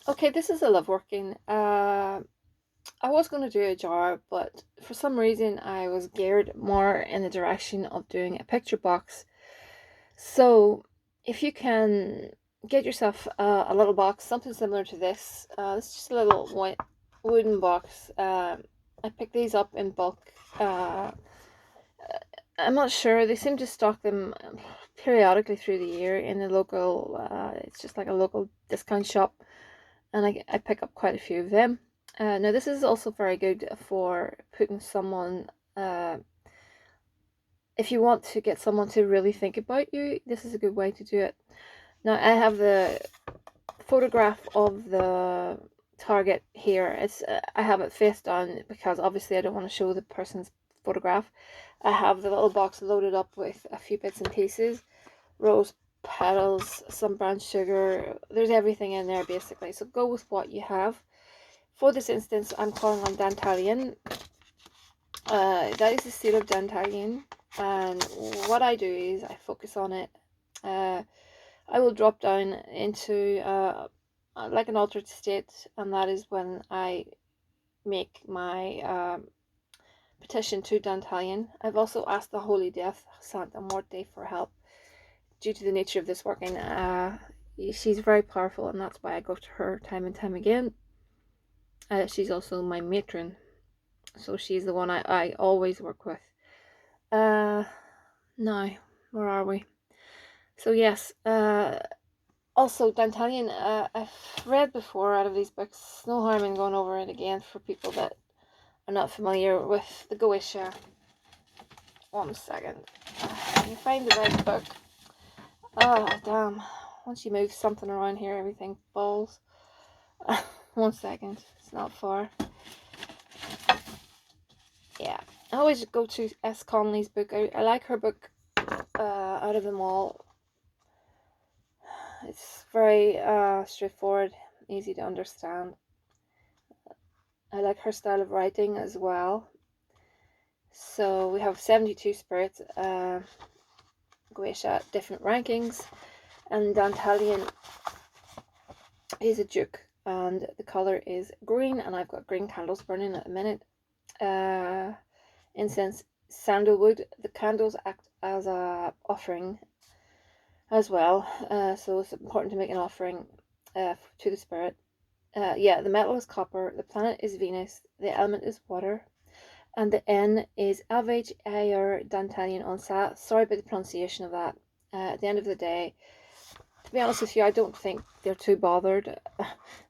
Okay, this is a love working. I was going to do a jar, but for some reason I was geared more in the direction of doing a picture box. So if you can get yourself a little box, something similar to this. This is just a little white wooden box. I picked these up in bulk. I'm not sure. They seem to stock them periodically through the year in the local. It's just like a local discount shop, and I pick up quite a few of them. Now this is also very good for putting someone. If you want to get someone to really think about you, this is a good way to do it. Now I have the photograph of the target here. It's I have it face down because obviously I don't want to show the person's photograph. I have the little box loaded up with a few bits and pieces, rose petals, some brown sugar. There's everything in there basically. So go with what you have. For this instance, I'm calling on Dantalian. That is the seed of Dantalian, and what I do is I focus on it. Uh, I will drop down into like an altered state, and that is when I make my petition to Dantalian. I've also asked the Holy Death, Santa Morte, for help due to the nature of this working. She's very powerful, and that's why I go to her time and time again. She's also my matron, so she's the one I always work with. Uh, now, where are we? So yes, also D'Artagnan, I've read before out of these books. No harm in going over it again for people that are not familiar with the Goetia. 1 second. Can you find the right book? Oh, damn. Once you move something around here, everything falls. 1 second. It's not far. Yeah. I always go to S. Connolly's book. I like her book out of them all. It's very straightforward, easy to understand. I like her style of writing as well. So we have 72 spirits, Goetia, different rankings, and Dantalian is a duke, and the color is green, and I've got green candles burning at the minute. Incense, sandalwood. The candles act as a offering as well, so it's important to make an offering to the spirit. Yeah, the metal is copper, the planet is Venus, the element is water, and the N is Avage Ayer Dantalian Onsa. Sorry about the pronunciation of that. At the end of the day, to be honest with you, I don't think they're too bothered.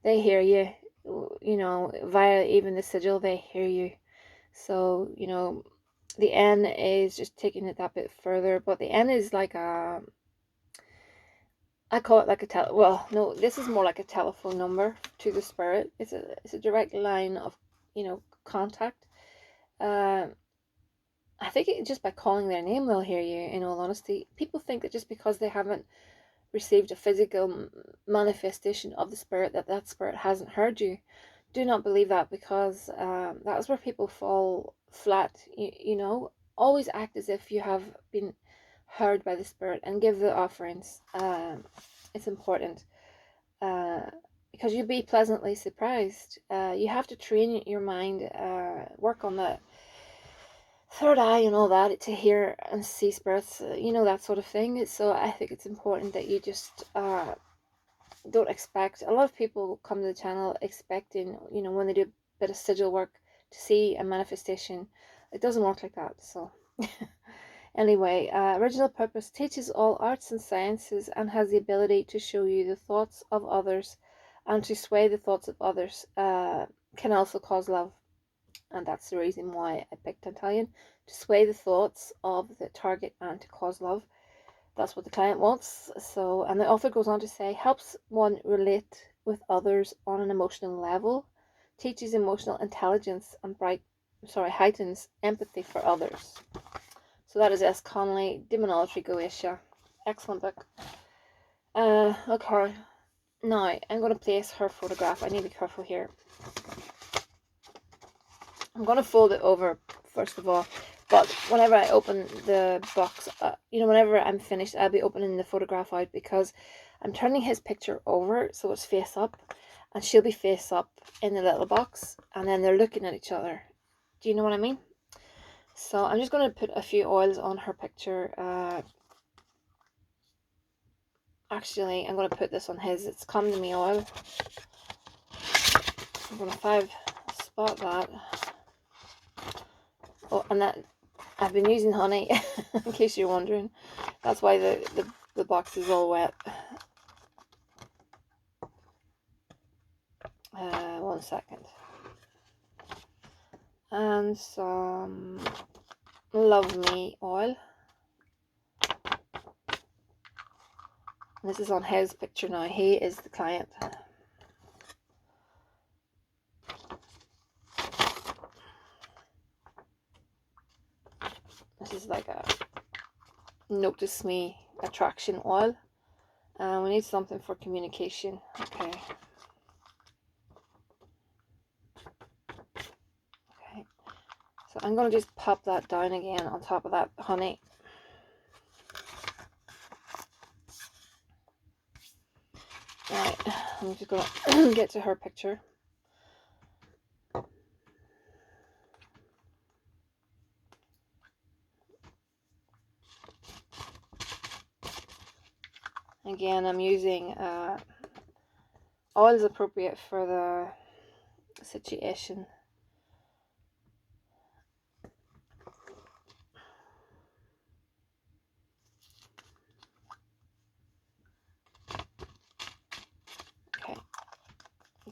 They hear you, via even the sigil, they hear you. So, the N is just taking it that bit further, but the N is like I call it like well, no, this is more like a telephone number to the spirit. It's a direct line of, contact. Uh, I think just by calling their name, they'll hear you, in all honesty. People think that just because they haven't received a physical manifestation of the spirit, that spirit hasn't heard you. Do not believe that, because that's where people fall flat. Always act as if you have been heard by the spirit and give the offerings. It's important, uh, because you'll be pleasantly surprised. You have to train your mind, work on the third eye and all that to hear and see spirits, that sort of thing. So I think it's important that you just don't expect. A lot of people come to the channel expecting, when they do a bit of sigil work, to see a manifestation. It doesn't work like that. So anyway, original purpose teaches all arts and sciences and has the ability to show you the thoughts of others and to sway the thoughts of others. Can also cause love, and that's the reason why I picked Italian, to sway the thoughts of the target and to cause love. That's what the client wants. So, and the author goes on to say, helps one relate with others on an emotional level, teaches emotional intelligence, and heightens empathy for others. So that is S. Connolly, Demonology Goetia. Excellent book. Okay. Now, I'm going to place her photograph. I need to be careful here. I'm going to fold it over, first of all. But whenever I open the box, whenever I'm finished, I'll be opening the photograph out, because I'm turning his picture over so it's face up. and she'll be face up in the little box, and then they're looking at each other. Do you know what I mean? So I'm just going to put a few oils on her picture. Actually, I'm going to put this on his. It's Come To Me oil. I'm going to spot that. Oh, and that I've been using honey, in case you're wondering. That's why the box is all wet. 1 second. And some Love Me oil. This is on his picture now. He is the client. This is like a Notice Me attraction oil. We need something for communication. Okay. Okay. So I'm going to just pop that down again on top of that honey. Right. I'm just going to get to her picture. Again, I'm using oils appropriate for the situation. Okay.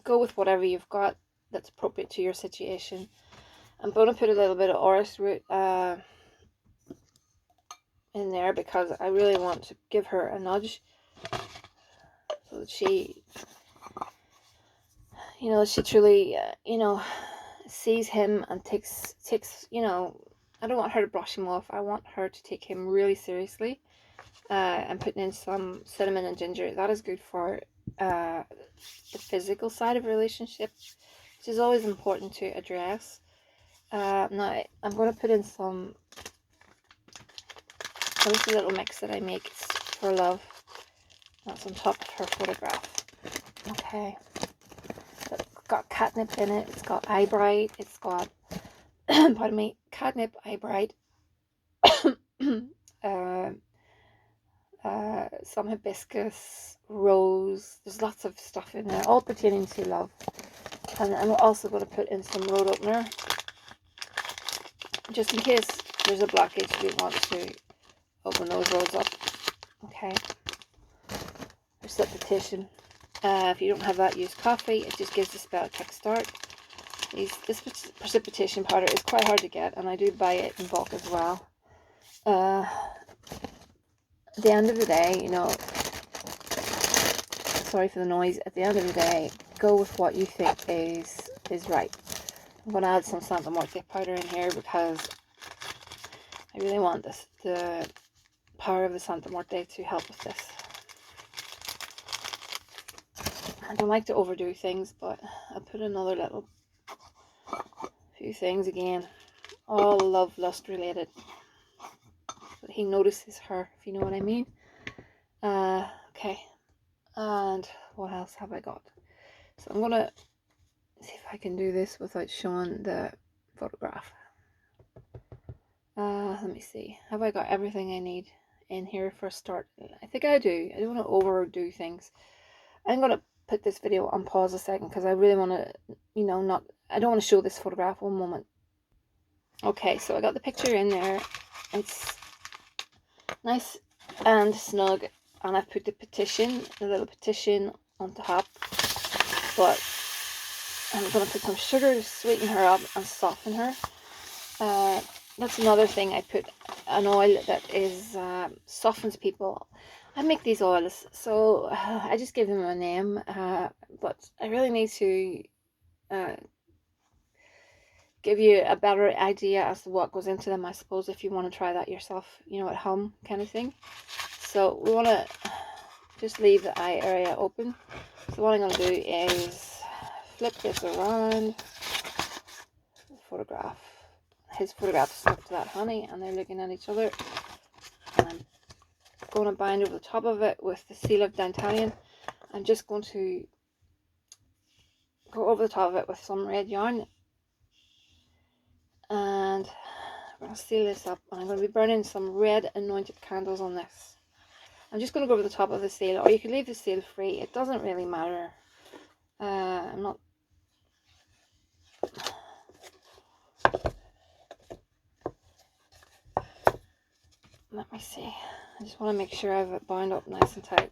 Go with whatever you've got that's appropriate to your situation. I'm going to put a little bit of orris root in there because I really want to give her a nudge so that she, she truly, sees him and takes, I don't want her to brush him off. I want her to take him really seriously. I'm putting in some cinnamon and ginger. That is good for the physical side of a relationship, which is always important to address. Now, I'm going to put in some, this is a little mix that I make. It's for love. That's on top of her photograph. Okay. It's got catnip in it. It's got eyebright. It's got, pardon me, catnip, eyebright. Some hibiscus, rose. There's lots of stuff in there, all pertaining to love. And I'm also going to put in some road opener, just in case there's a blockage you want to open those roads up. Okay. Precipitation. If you don't have that, use coffee. It just gives the spell a kickstart. This precipitation powder is quite hard to get, and I do buy it in bulk as well. At the end of the day, sorry for the noise. At the end of the day, go with what you think is right. I'm going to add some Santa Muerte powder in here because I really want the power of the Santa Muerte to help with this. I don't like to overdo things, but I'll put another little few things again. All love, lust related. But he notices her, if you know what I mean. Okay. And what else have I got? So I'm going to see if I can do this without showing the photograph. Let me see. Have I got everything I need in here for a start? I think I do. I don't want to overdo things. I'm going to put this video on pause a second because I really want to, I don't want to show this photograph one moment. Okay, so I got the picture in there. It's nice and snug, and I've put the little petition on top, but I'm going to put some sugar to sweeten her up and soften her. That's another thing. I put an oil that is softens people. I make these oils, so I just give them a name, but I really need to give you a better idea as to what goes into them, I suppose, if you want to try that yourself, at home kind of thing. So we want to just leave the eye area open. So what I'm going to do is flip this around, photograph. His photograph stuck to that honey, and they're looking at each other. And I'm going to bind over the top of it with the seal of Dantalion. I'm just going to go over the top of it with some red yarn, and we're going to seal this up, and I'm going to be burning some red anointed candles on this. I'm just going to go over the top of the seal, or you could leave the seal free, it doesn't really matter. I'm not... Let me see. I just want to make sure I have it bound up nice and tight.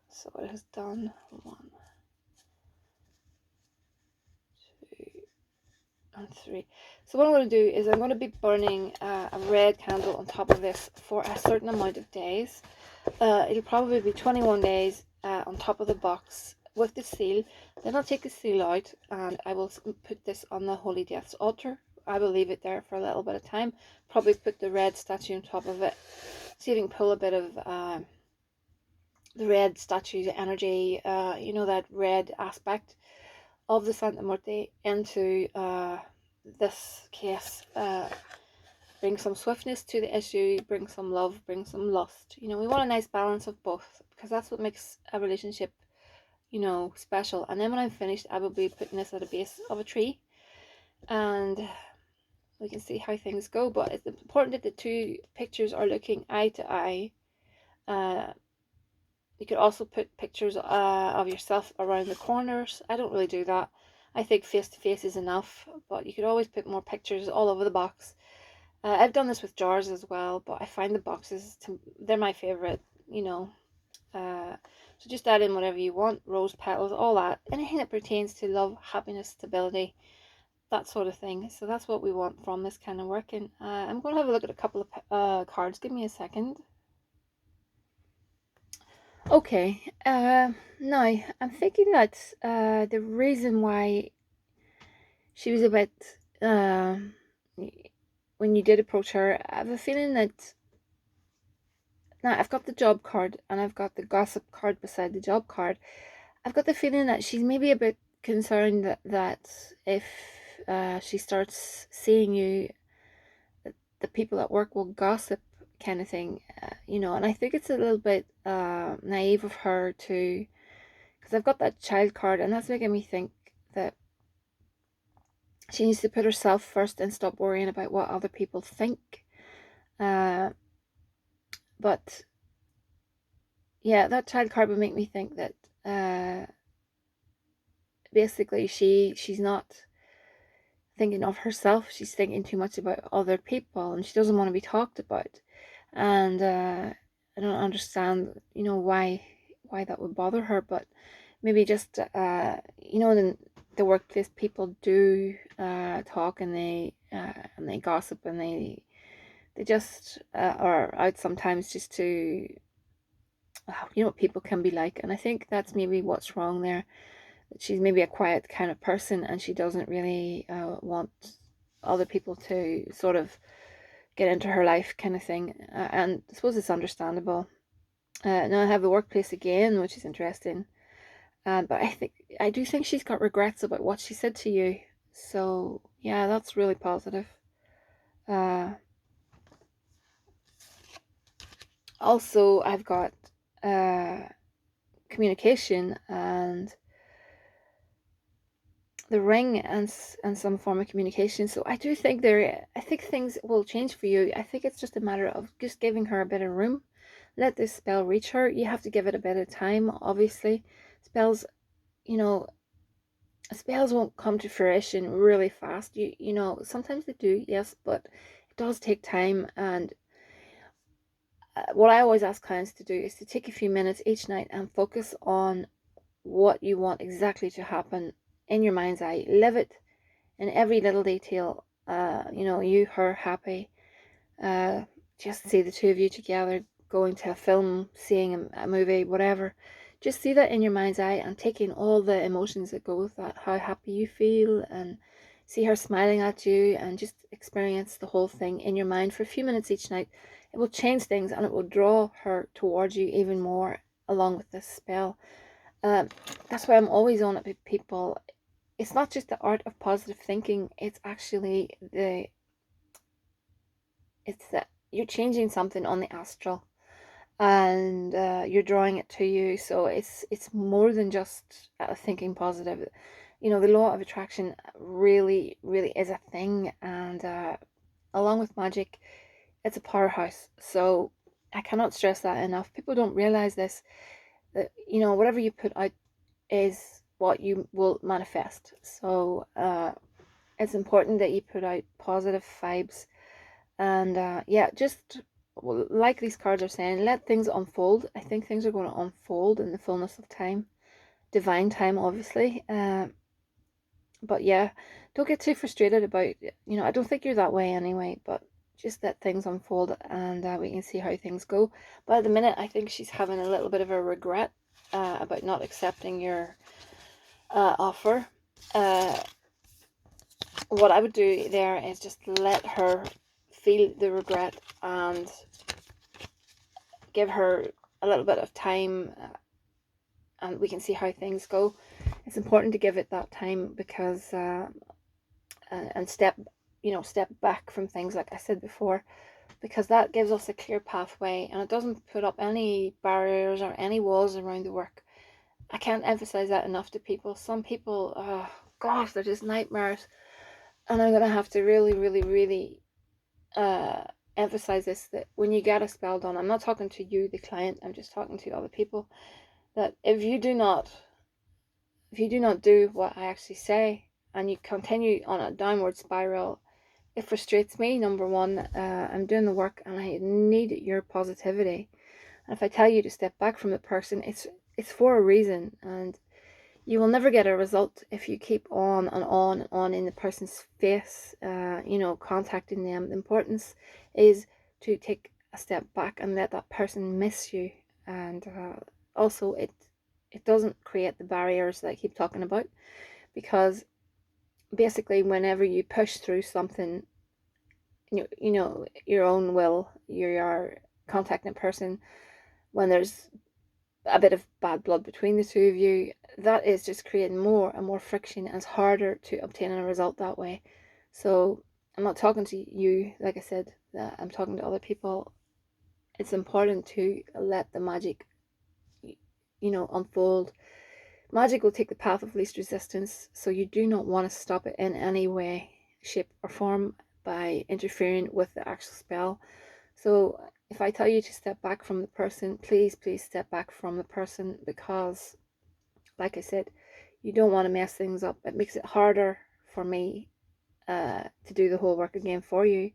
So it has done 1, 2, and 3. So what I'm going to do is I'm going to be burning a red candle on top of this for a certain amount of days. It'll probably be 21 days on top of the box with the seal. Then I'll take the seal out and I will put this on the Holy Death's altar. I will leave it there for a little bit of time. Probably put the red statue on top of it. See if you can pull a bit of the red statue's energy, you know, that red aspect of the Santa Muerte into this case. Bring some swiftness to the issue, bring some love, bring some lust. You know, we want a nice balance of both, because that's what makes a relationship, you know, special. And then when I'm finished, I will be putting this at the base of a tree, and we can see how things go. But it's important that the two pictures are looking eye to eye. You could also put pictures of yourself around the corners. I don't really do that. I think face to face is enough, but you could always put more pictures all over the box. I've done this with jars as well, but I find the boxes, they're my favorite, you know. So just add in whatever you want, rose petals, all that. Anything that pertains to love, happiness, stability, that sort of thing. So that's what we want from this kind of working. I'm going to have a look at a couple of cards. Give me a second. Okay, now I'm thinking that the reason why she was a bit, when you did approach her, I have a feeling that, now I've got the job card and I've got the gossip card beside the job card. I've got the feeling that she's maybe a bit concerned that if she starts seeing you, the people at work will gossip, kind of thing, you know. And I think it's a little bit naive of her to, because I've got that child card, and that's making me think that she needs to put herself first and stop worrying about what other people think. But yeah, that child card would make me think that basically she's not thinking of herself, she's thinking too much about other people, and she doesn't want to be talked about. And I don't understand, you know, why that would bother her. But maybe just you know, in the workplace, people do talk, and they gossip, and they just are out sometimes just to, you know, what people can be like. And I think that's maybe what's wrong there. She's maybe a quiet kind of person, and she doesn't really want other people to sort of get into her life, kind of thing. And I suppose it's understandable. Now I have the workplace again, which is interesting. But I do think she's got regrets about what she said to you. So yeah, that's really positive. Also, I've got communication and the ring, and some form of communication. So I do think I think things will change for you. I think it's just a matter of just giving her a bit of room. Let this spell reach her. You have to give it a bit of time, obviously. Spells, you know, spells won't come to fruition really fast. You know, sometimes they do, yes, but it does take time. And what I always ask clients to do is to take a few minutes each night and focus on what you want exactly to happen in your mind's eye. Live it in every little detail. You know, you, her, happy. Just see the two of you together, going to a film, seeing a movie, whatever. Just see that in your mind's eye and taking all the emotions that go with that, how happy you feel, and see her smiling at you, and just experience the whole thing in your mind for a few minutes each night. It will change things, and it will draw her towards you even more along with this spell. That's why I'm always on it with people. It's not just the art of positive thinking, it's actually you're changing something on the astral, and you're drawing it to you. So it's more than just thinking positive. You know, the law of attraction really, really is a thing, and along with magic, it's a powerhouse. So I cannot stress that enough. People don't realize this, that, you know, whatever you put out is what you will manifest. So it's important that you put out positive vibes, and yeah, just like these cards are saying, let things unfold. I think things are going to unfold in the fullness of time, divine time, obviously. But yeah, don't get too frustrated about, you know, I don't think you're that way anyway, but just let things unfold, and we can see how things go. But at the minute, I think she's having a little bit of a regret about not accepting your offer. Uh, what I would do there is just let her feel the regret and give her a little bit of time, and we can see how things go. It's important to give it that time, because and step, you know, step back from things, like I said before, because that gives us a clear pathway, and it doesn't put up any barriers or any walls around the work. I can't emphasize that enough to people. Some people, gosh, they're just nightmares, and I'm gonna have to really, really, really uh, emphasize this, that when you get a spell done, I'm not talking to you, the client, I'm just talking to other people, that if you do not do what I actually say, and you continue on a downward spiral, it frustrates me. Number one, I'm doing the work and I need your positivity. And if I tell you to step back from the person, it's for a reason, and you will never get a result if you keep on and on and on in the person's face, you know, contacting them. The importance is to take a step back and let that person miss you. And also, it doesn't create the barriers that I keep talking about, because basically, whenever you push through something, you know, your own will, you're contacting a person when there's a bit of bad blood between the two of you, that is just creating more and more friction, and it's harder to obtain a result that way. So I'm not talking to you, like I said, I'm talking to other people. It's important to let the magic, you know, unfold. Magic will take the path of least resistance, so you do not want to stop it in any way, shape, or form by interfering with the actual spell. So if I tell you to step back from the person, please, please step back from the person, because, like I said, you don't want to mess things up. It makes it harder for me to do the whole work again for you.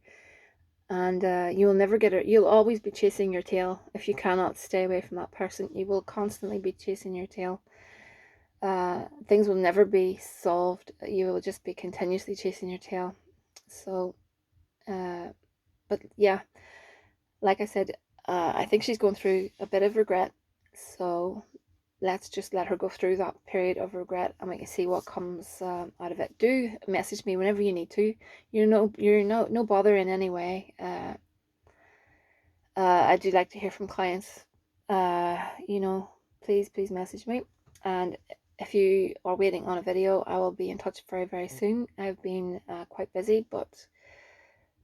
And you'll never get it. You'll always be chasing your tail. If you cannot stay away from that person, you will constantly be chasing your tail. Things will never be solved. You will just be continuously chasing your tail. So, but yeah, like I said, I think she's going through a bit of regret. So let's just let her go through that period of regret, and we can see what comes out of it. Do message me whenever you need to. You're no bother in any way. I do like to hear from clients. You know, please message me. And if you are waiting on a video, I will be in touch very, very soon. I've been quite busy, but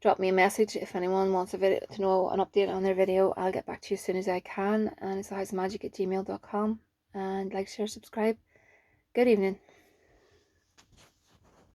drop me a message if anyone wants a video, to know an update on their video. I'll get back to you as soon as I can. And it's thehouseofmagick@gmail.com. And like, share, subscribe. Good evening.